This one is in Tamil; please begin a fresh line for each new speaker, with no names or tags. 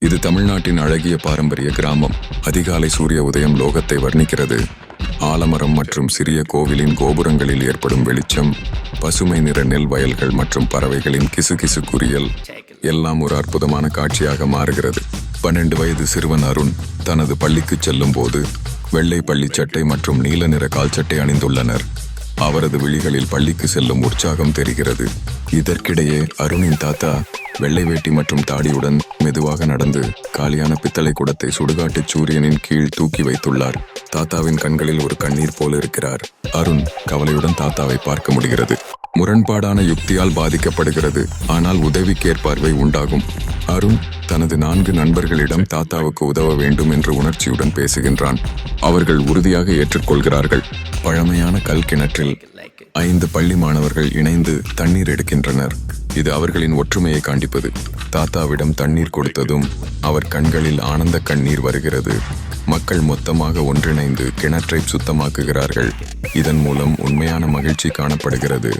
இது தமிழ்நாட்டின் அழகிய பாரம்பரிய கிராமம். அதிகாலை சூரிய உதயம் லோகத்தை வர்ணிக்கிறது. ஆலமரம் மற்றும் சிறிய கோவிலின் கோபுரங்களில் ஏற்படும் வெளிச்சம், பசுமை நிற நெல் வயல்கள் மற்றும் பறவைகளின் கிசுகிசு குறியல் எல்லாம் ஒரு அற்புதமான காட்சியாக மாறுகிறது. 12 வயது சிறுவன் அருண் தனது பள்ளிக்கு செல்லும் போது வெள்ளை பள்ளி சட்டை மற்றும் நீல நிற கால்சட்டை அணிந்துள்ளனர். அவரது விழிகளில் பள்ளிக்கு செல்லும் உற்சாகம் தெரிகிறது. இதற்கிடையே அருணின் தாத்தா வெள்ளை வேட்டி மற்றும் தாடியுடன் மெதுவாக நடந்து காலியான பித்தளை குடத்தை சுடுகாட்டு சூரியனின் கீழ் தூக்கி வைத்துள்ளார். தாத்தாவின் கண்களில் ஒரு கண்ணீர் போல இருக்கிறார். அருண் கவலையுடன் தாத்தாவை பார்க்க முடிகிறது. முரண்பாடான யுக்தியால் பாதிக்கப்படுகிறது, ஆனால் உதவிக்கேற்பார்வை உண்டாகும். அருண் தனது 4 நண்பர்களிடம் தாத்தாவுக்கு உதவ வேண்டும் என்று உணர்ச்சியுடன் பேசுகின்றான். அவர்கள் உறுதியாக ஏற்றுக்கொள்கிறார்கள். பழமையான கல் கிணற்றில் 5 பள்ளி மாணவர்கள் இணைந்து தண்ணீர் எடுக்கின்றனர். இது அவர்களின் ஒற்றுமையை காண்பிப்பது. தாத்தாவிடம் தண்ணீர் கொடுத்ததும் அவர் கண்களில் ஆனந்த கண்ணீர் வருகிறது. மக்கள் மொத்தமாக ஒன்றிணைந்து கிணற்றை சுத்தமாக்குகிறார்கள். இதன் மூலம் உண்மையான மகிழ்ச்சி காணப்படுகிறது.